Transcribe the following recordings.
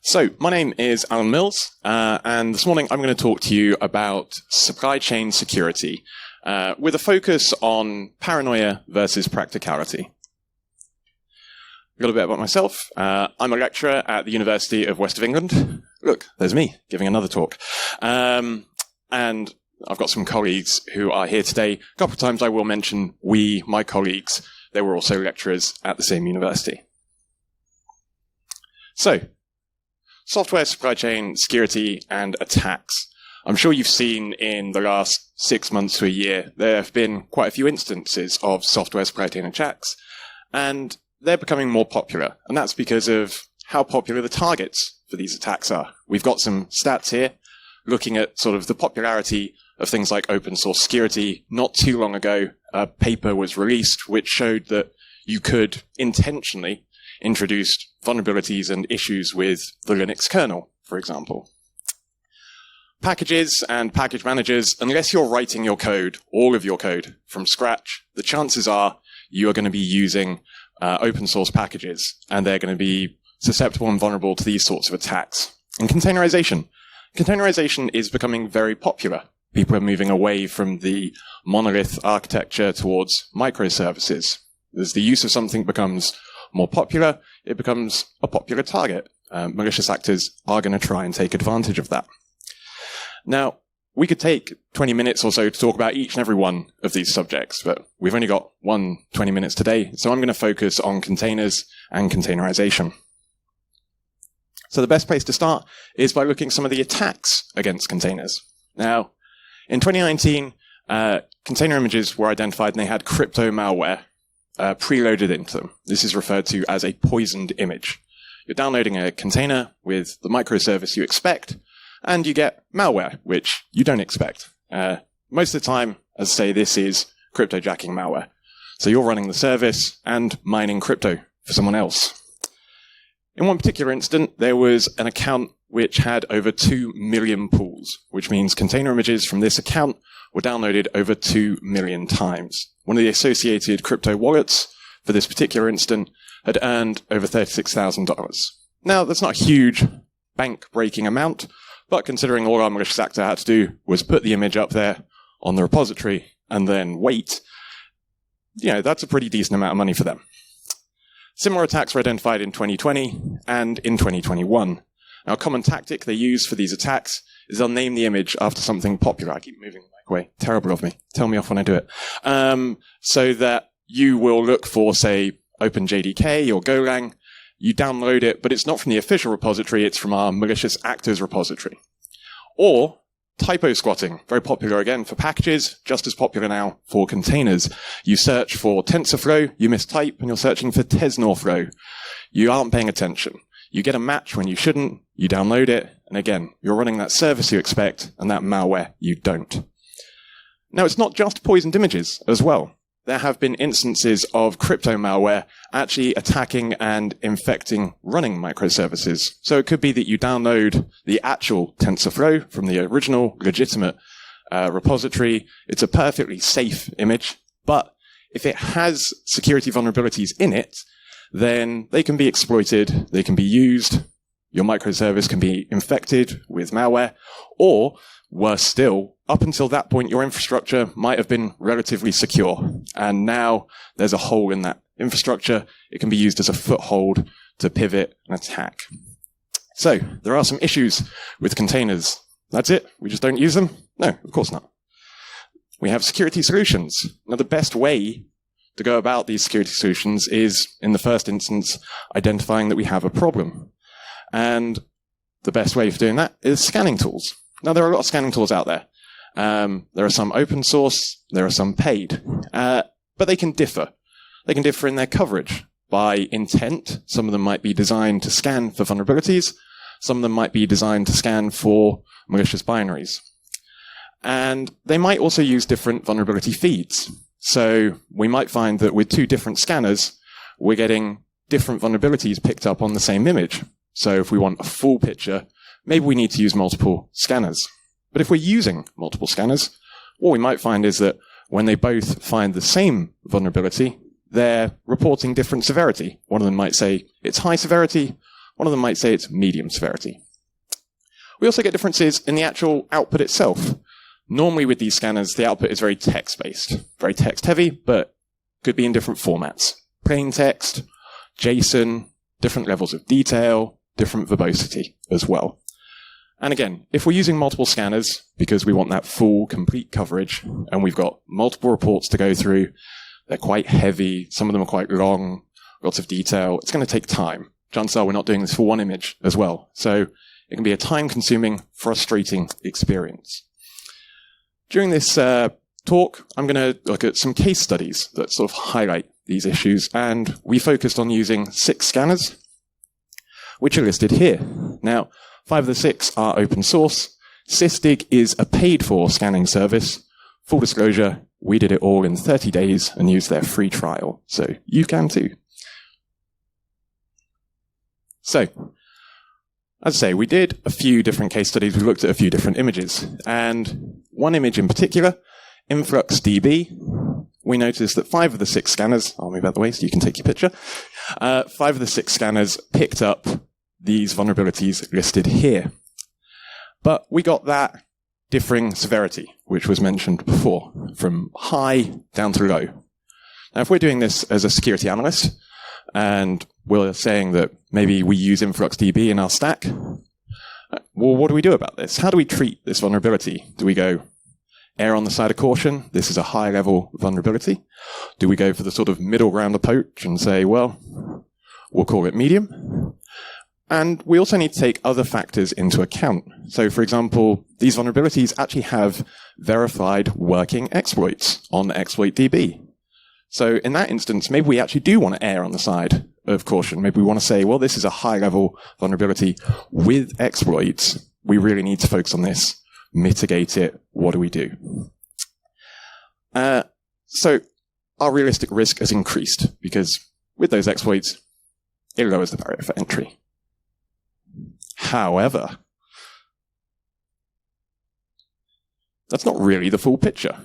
So, my name is Alan Mills, and this morning I'm going to talk to you about supply chain security, with a focus on paranoia versus practicality. A little bit about myself. I'm a lecturer at the University of West of England. Look, there's me giving another talk. And I've got some colleagues who are here today. A couple of times I will mention my colleagues, they were also lecturers at the same university. So, software supply chain security and attacks. I'm sure you've seen in the last 6 months to a year, there have been quite a few instances of software supply chain attacks, and they're becoming more popular. And that's because of how popular the targets for these attacks are. We've got some stats here looking at sort of the popularity of things like open source security. Not too long ago, a paper was released which showed that you could intentionally introduce vulnerabilities and issues with the Linux kernel, for example. Packages and package managers, unless you're writing your code, all of your code, from scratch, the chances are you are going to be using open source packages, and they're going to be susceptible and vulnerable to these sorts of attacks. And containerization. Containerization is becoming very popular. People are moving away from the monolith architecture towards microservices. As the use of something becomes more popular, it becomes a popular target. Malicious actors are going to try and take advantage of that. Now, we could take 20 minutes or so to talk about each and every one of these subjects, but we've only got 20 minutes today, so I'm going to focus on containers and containerization. So the best place to start is by looking at some of the attacks against containers. Now, in 2019, container images were identified and they had crypto malware preloaded into them. This is referred to as a poisoned image. You're downloading a container with the microservice you expect, and you get malware, which you don't expect. Most of the time, as I say, this is cryptojacking malware. So you're running the service and mining crypto for someone else. In one particular instance, there was an account which had over 2 million pools, which means container images from this account were downloaded over 2 million times. One of the associated crypto wallets for this particular instance had earned over $36,000. Now, that's not a huge bank-breaking amount, but considering all our malicious actor had to do was put the image up there on the repository and then wait, that's a pretty decent amount of money for them. Similar attacks were identified in 2020 and in 2021. Now, a common tactic they use for these attacks is they'll name the image after something popular. I keep moving the mic away. Terrible of me. Tell me off when I do it. So that you will look for, say, OpenJDK or Golang. You download it, but it's not from the official repository. It's from our malicious actors repository. Or typo squatting. Very popular again for packages, just as popular now for containers. You search for TensorFlow, you mistype, and you're searching for TensorFlow. You aren't paying attention. You get a match when you shouldn't, you download it, and again, you're running that service you expect, and that malware you don't. Now, it's not just poisoned images as well. There have been instances of crypto malware actually attacking and infecting running microservices. So it could be that you download the actual TensorFlow from the original legitimate repository. It's a perfectly safe image, but if it has security vulnerabilities in it, then they can be exploited, they can be used, your microservice can be infected with malware, or worse still, up until that point, your infrastructure might have been relatively secure. And now there's a hole in that infrastructure. It can be used as a foothold to pivot and attack. So there are some issues with containers. That's it? We just don't use them? No, of course not. We have security solutions. Now, the best way to go about these security solutions is, in the first instance, identifying that we have a problem. And the best way for doing that is scanning tools. Now, there are a lot of scanning tools out there. There are some open source, there are some paid, but they can differ. They can differ in their coverage by intent. Some of them might be designed to scan for vulnerabilities. Some of them might be designed to scan for malicious binaries. And they might also use different vulnerability feeds. So we might find that with 2 different scanners, we're getting different vulnerabilities picked up on the same image. So if we want a full picture, maybe we need to use multiple scanners. But if we're using multiple scanners, what we might find is that when they both find the same vulnerability, they're reporting different severity. One of them might say it's high severity, One of them might say it's medium severity. We also get differences in the actual output itself. Normally with these scanners, the output is very text-based, very text-heavy, but could be in different formats. Plain text, JSON, different levels of detail, different verbosity as well. And again, if we're using multiple scanners, because we want that full, complete coverage, and we've got multiple reports to go through, they're quite heavy, some of them are quite long, lots of detail, it's going to take time. Chances are we're not doing this for one image as well. So it can be a time-consuming, frustrating experience. During this talk, I'm going to look at some case studies that sort of highlight these issues, and we focused on using 6 scanners, which are listed here. Now, 5 of the 6 are open source. Sysdig is a paid-for scanning service. Full disclosure, we did it all in 30 days and used their free trial, so you can too. So, as I say, we did a few different case studies. We looked at a few different images. And one image in particular, InfluxDB, we noticed that 5 of the 6 scanners, I'll move out of the way so you can take your picture, 5 of the 6 scanners picked up these vulnerabilities listed here. But we got that differing severity, which was mentioned before, from high down to low. Now, if we're doing this as a security analyst, and we're saying that maybe we use InfluxDB in our stack, well, what do we do about this? How do we treat this vulnerability? Do we go err on the side of caution? This is a high-level vulnerability. Do we go for the sort of middle ground approach and say, well, we'll call it medium? And we also need to take other factors into account. So, for example, these vulnerabilities actually have verified working exploits on ExploitDB. So in that instance, maybe we actually do want to err on the side of caution. Maybe we want to say, well, this is a high-level vulnerability with exploits. We really need to focus on this, mitigate it. What do we do? So our realistic risk has increased because with those exploits, it lowers the barrier for entry. However, that's not really the full picture,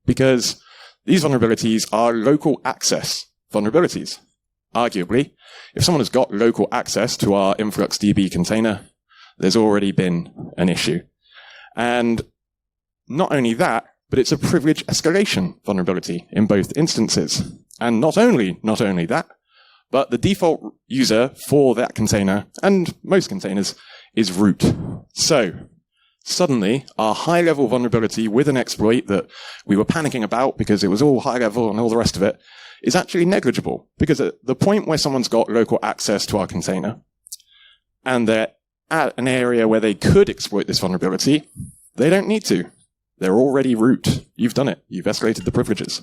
because these vulnerabilities are local access vulnerabilities. Arguably, if someone has got local access to our InfluxDB container, there's already been an issue. And not only that, but it's a privilege escalation vulnerability in both instances. And not only that, but the default user for that container, and most containers, is root. So, suddenly, our high-level vulnerability with an exploit that we were panicking about because it was all high-level and all the rest of it is actually negligible. Because at the point where someone's got local access to our container, and they're at an area where they could exploit this vulnerability, they don't need to. They're already root. You've done it. You've escalated the privileges.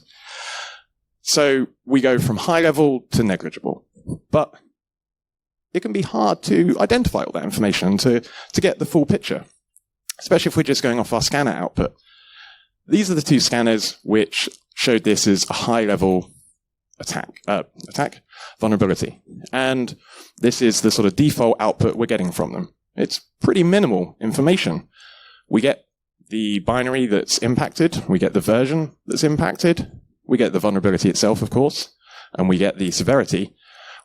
So we go from high-level to negligible. But it can be hard to identify all that information to get the full picture, especially if we're just going off our scanner output. These are the 2 scanners which showed this as a high-level attack vulnerability. And this is the sort of default output we're getting from them. It's pretty minimal information. We get the binary that's impacted, we get the version that's impacted, we get the vulnerability itself, of course, and we get the severity.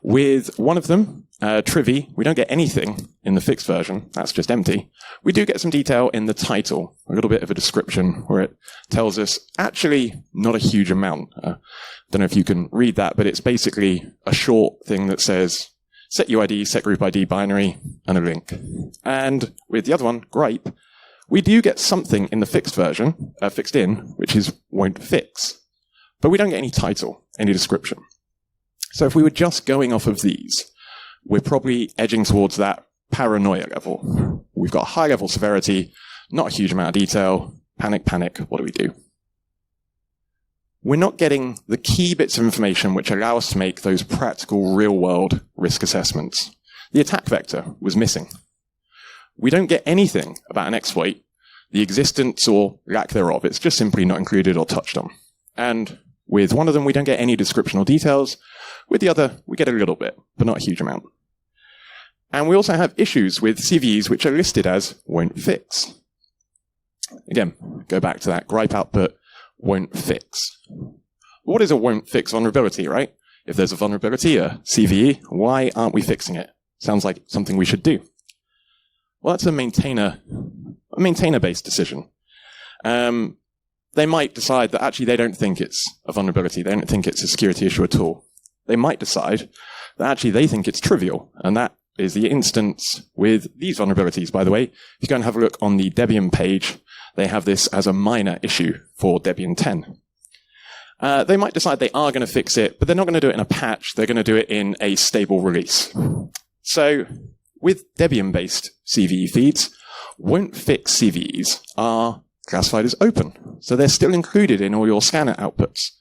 With one of them, Trivy, we don't get anything in the fixed version. That's just empty. We do get some detail in the title, a little bit of a description where it tells us actually not a huge amount. Don't know if you can read that, but it's basically a short thing that says set UID, set group ID binary, and a link. And with the other one, gripe, we do get something in the fixed version, fixed in, which is Wont Fix. But we don't get any title, any description. So if we were just going off of these, we're probably edging towards that paranoia level. We've got high level severity, not a huge amount of detail, panic, what do we do? We're not getting the key bits of information which allow us to make those practical real-world risk assessments. The attack vector was missing. We don't get anything about an exploit, the existence or lack thereof. It's just simply not included or touched on. And with one of them, we don't get any description or details. With the other, we get a little bit, but not a huge amount. And we also have issues with CVEs which are listed as won't fix. Again, go back to that gripe output, won't fix. What is a won't fix vulnerability, right? If there's a vulnerability, a CVE, why aren't we fixing it? Sounds like something we should do. Well, that's a maintainer-based decision. They might decide that actually they don't think it's a vulnerability. They don't think it's a security issue at all. They might decide that actually they think it's trivial. And that is the instance with these vulnerabilities, by the way. If you go and have a look on the Debian page, they have this as a minor issue for Debian 10. They might decide they are going to fix it, but they're not going to do it in a patch. They're going to do it in a stable release. So with Debian-based CVE feeds, Wont Fix CVEs are classified as open. So they're still included in all your scanner outputs.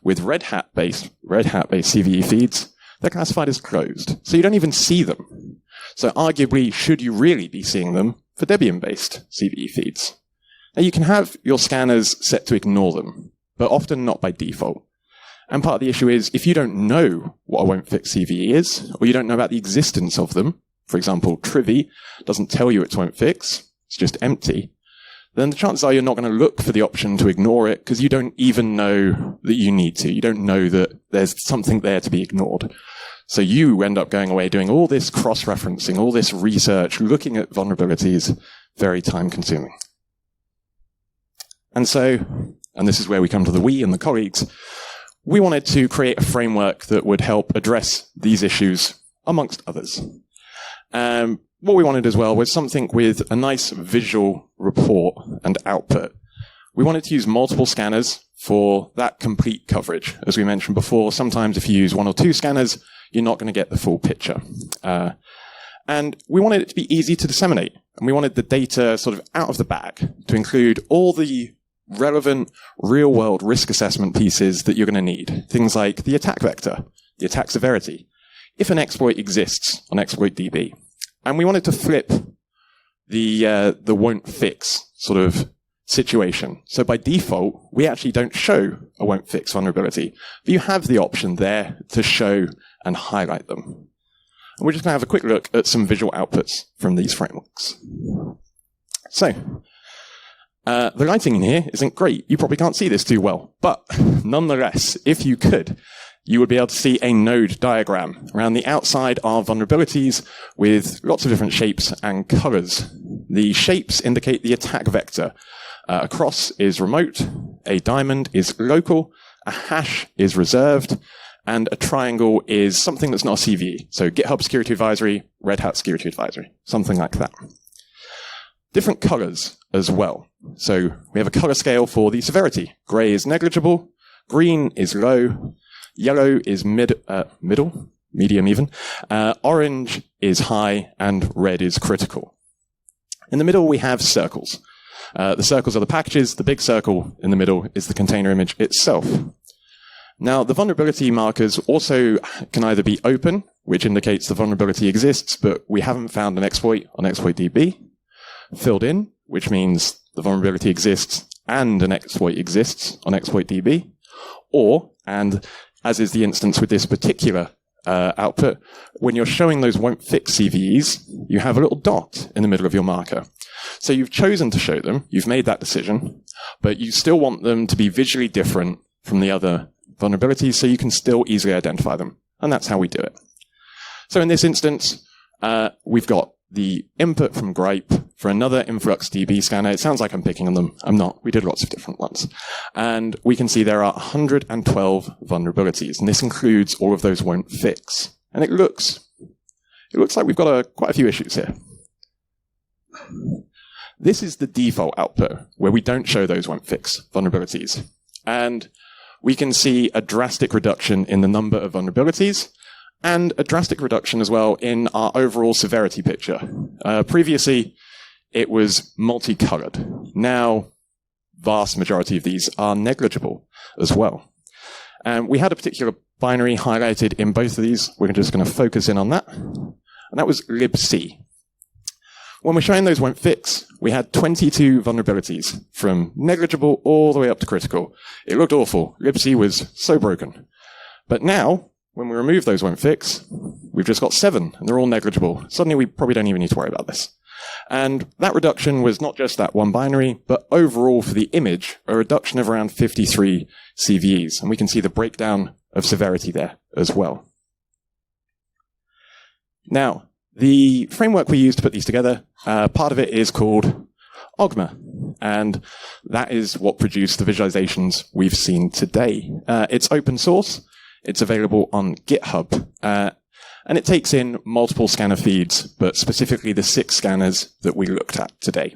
With Red Hat-based CVE feeds, they're classified as closed. So you don't even see them. So arguably, should you really be seeing them for Debian-based CVE feeds? Now you can have your scanners set to ignore them, but often not by default. And part of the issue is, if you don't know what a Wont Fix CVE is, or you don't know about the existence of them, for example, Trivy doesn't tell you it's Wont Fix, it's just empty, then the chances are you're not going to look for the option to ignore it because you don't even know that you need to. You don't know that there's something there to be ignored. So you end up going away doing all this cross-referencing, all this research, looking at vulnerabilities, very time-consuming. And this is where we come to the we and the colleagues, we wanted to create a framework that would help address these issues, amongst others. What we wanted as well was something with a nice visual report and output. We wanted to use multiple scanners for that complete coverage. As we mentioned before, sometimes if you use one or two scanners, you're not going to get the full picture. And we wanted it to be easy to disseminate. And we wanted the data sort of out of the bag to include all the relevant real-world risk assessment pieces that you're going to need. Things like the attack vector, the attack severity, if an exploit exists on ExploitDB. And we wanted to flip the Wont Fix sort of situation. So by default, we actually don't show a Wont Fix vulnerability, but you have the option there to show and highlight them. And we're just going to have a quick look at some visual outputs from these frameworks. So, the lighting in here isn't great. You probably can't see this too well. But nonetheless, if you could, you would be able to see a node diagram. Around the outside are vulnerabilities with lots of different shapes and colors. The shapes indicate the attack vector. A cross is remote, a diamond is local, a hash is reserved, and a triangle is something that's not a CVE. So GitHub Security Advisory, Red Hat Security Advisory, something like that. Different colors as well. So we have a color scale for the severity. Gray is negligible, green is low, yellow is middle, medium even, orange is high, and red is critical. In the middle, we have circles. The circles are the packages. The big circle in the middle is the container image itself. Now, the vulnerability markers also can either be open, which indicates the vulnerability exists, but we haven't found an exploit on ExploitDB, filled in, which means the vulnerability exists and an exploit exists on ExploitDB, or, and as is the instance with this particular output, when you're showing those Wont Fix CVEs, you have a little dot in the middle of your marker. So you've chosen to show them, you've made that decision, but you still want them to be visually different from the other vulnerabilities so you can still easily identify them. And that's how we do it. So in this instance, we've got the input from Gripe for another InfluxDB scanner. It sounds like I'm picking on them. I'm not. We did lots of different ones. And we can see there are 112 vulnerabilities, and this includes all of those Wont Fix. And it looks like we've got quite a few issues here. This is the default output, where we don't show those Wont Fix vulnerabilities. And we can see a drastic reduction in the number of vulnerabilities, and a drastic reduction as well in our overall severity picture. Previously, it was multicolored. Now, vast majority of these are negligible as well. And we had a particular binary highlighted in both of these. We're just going to focus in on that. And that was libc. When we're showing those Wont Fix, we had 22 vulnerabilities from negligible all the way up to critical. It looked awful. libc was so broken. But now, when we remove those Wont Fix, we've just got 7, and they're all negligible. Suddenly, we probably don't even need to worry about this. And that reduction was not just that one binary, but overall for the image, a reduction of around 53 CVEs. And we can see the breakdown of severity there as well. Now, The framework we use to put these together, part of it is called OGMA, and that is what produced the visualizations we've seen today. It's open source, it's available on GitHub, and it takes in multiple scanner feeds, but specifically the 6 scanners that we looked at today.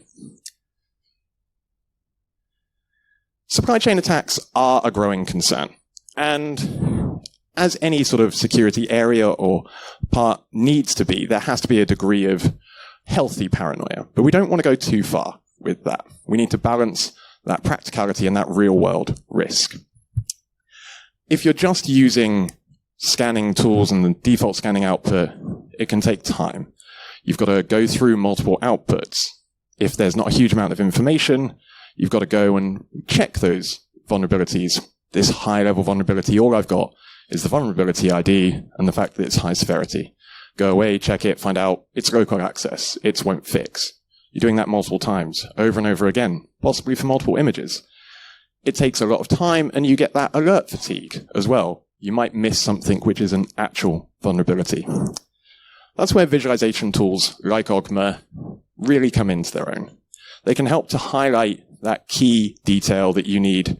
Supply chain attacks are a growing concern, and as any sort of security area or part needs to be, there has to be a degree of healthy paranoia. But we don't want to go too far with that. We need to balance that practicality and that real-world risk. If you're just using scanning tools and the default scanning output, it can take time. You've got to go through multiple outputs. If there's not a huge amount of information, you've got to go and check those vulnerabilities. This high-level vulnerability, all I've got is the vulnerability ID and the fact that it's high severity. Go away, check it, find out it's local access, it's Wont Fix. You're doing that multiple times, over and over again, possibly for multiple images. It takes a lot of time, and you get that alert fatigue as well. You might miss something which is an actual vulnerability. That's where visualization tools like OGMA really come into their own. They can help to highlight that key detail that you need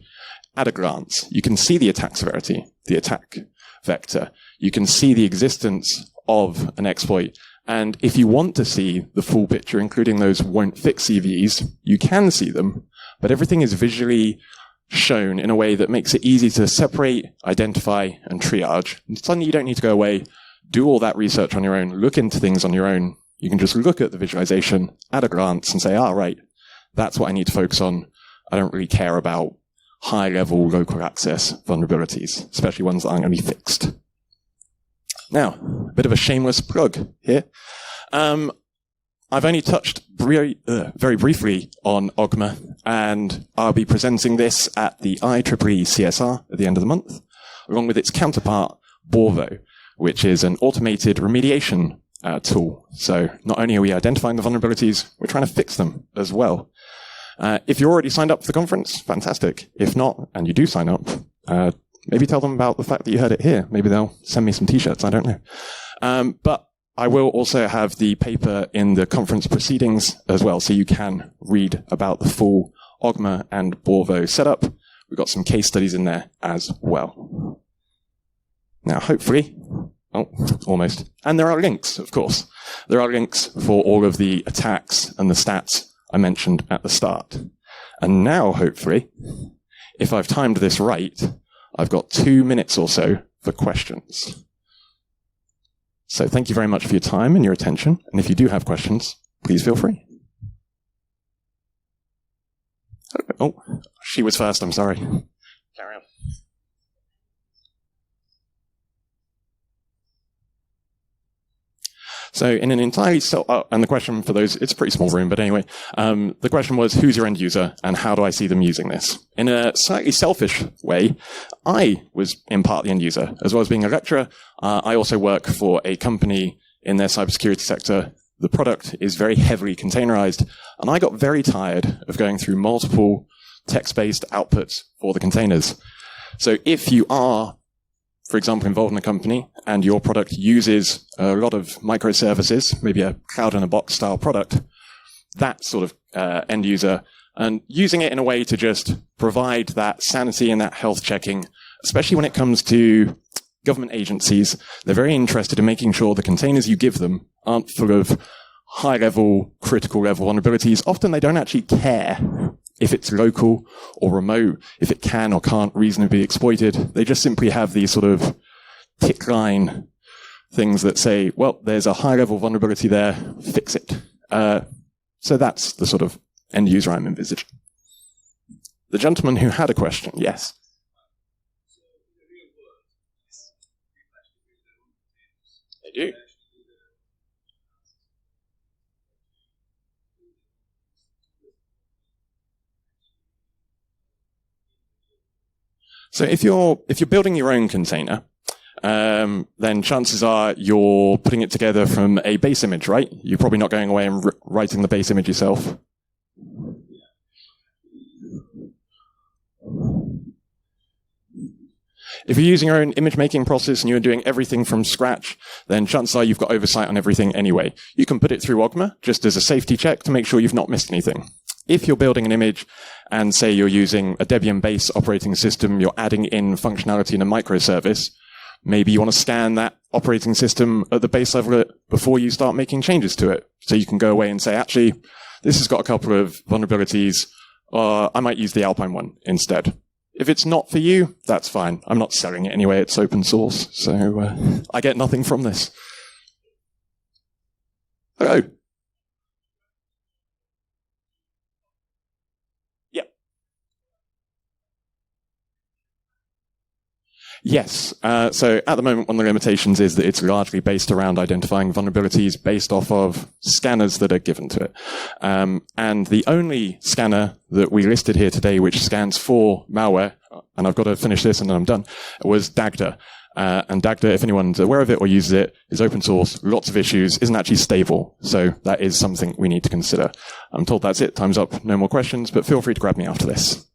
at a glance. You can see the attack severity, the attack vector. You can see the existence of an exploit. And if you want to see the full picture, including those Wont Fix CVEs, you can see them, but everything is visually shown in a way that makes it easy to separate, identify, and triage. And suddenly you don't need to go away, do all that research on your own, look into things on your own. You can just look at the visualization at a glance and say, right, that's what I need to focus on. I don't really care about high-level local access vulnerabilities, especially ones that aren't going to be fixed. Now, a bit of a shameless plug here. I've only touched very briefly on OGMA, and I'll be presenting this at the IEEE CSR at the end of the month, along with its counterpart, Borvo, which is an automated remediation tool. So not only are we identifying the vulnerabilities, we're trying to fix them as well. If you're already signed up for the conference, fantastic. If not, and you do sign up, maybe tell them about the fact that you heard it here. Maybe they'll send me some t-shirts, I don't know. But I will also have the paper in the conference proceedings as well, so you can read about the full OGMA and Borvo setup. We've got some case studies in there as well. Now, hopefully, almost. And there are links, of course. There are links for all of the attacks and the stats I mentioned at the start. And now, hopefully, if I've timed this right, I've got 2 minutes or so for questions. So thank you very much for your time and your attention. And if you do have questions, please feel free. Oh, she was first, I'm sorry. Carry on. So in an entirely and the question for those, it's a pretty small room, but anyway, the question was, who's your end user and how do I see them using this? In a slightly selfish way, I was in part the end user. As well as being a lecturer, I also work for a company in their cybersecurity sector. The product is very heavily containerized, and I got very tired of going through multiple text-based outputs for the containers. So if you are, for example, involved in a company and your product uses a lot of microservices, maybe a cloud-in-a-box style product, that sort of end user, and using it in a way to just provide that sanity and that health checking, especially when it comes to government agencies, they're very interested in making sure the containers you give them aren't full of high-level, critical-level vulnerabilities. Often they don't actually care if it's local or remote, if it can or can't reasonably be exploited. They just simply have these sort of tick line things that say, well, there's a high-level vulnerability there, fix it. So that's the sort of end user I'm envisaging. The gentleman who had a question, yes. They do. So if you're building your own container, then chances are you're putting it together from a base image, right? You're probably not going away and writing the base image yourself. If you're using your own image making process and you're doing everything from scratch, then chances are you've got oversight on everything anyway. You can put it through OGMA just as a safety check to make sure you've not missed anything. If you're building an image and say you're using a Debian-based operating system, you're adding in functionality in a microservice, maybe you want to scan that operating system at the base level before you start making changes to it. So you can go away and say, actually, this has got a couple of vulnerabilities. I might use the Alpine one instead. If it's not for you, that's fine. I'm not selling it anyway. It's open source. So I get nothing from this. Hello. Yes. So at the moment, one of the limitations is that it's largely based around identifying vulnerabilities based off of scanners that are given to it. And the only scanner that we listed here today, which scans for malware, and I've got to finish this and then I'm done, was Dagda. And Dagda, if anyone's aware of it or uses it, is open source, lots of issues, isn't actually stable. So that is something we need to consider. I'm told that's it. Time's up. No more questions, but feel free to grab me after this.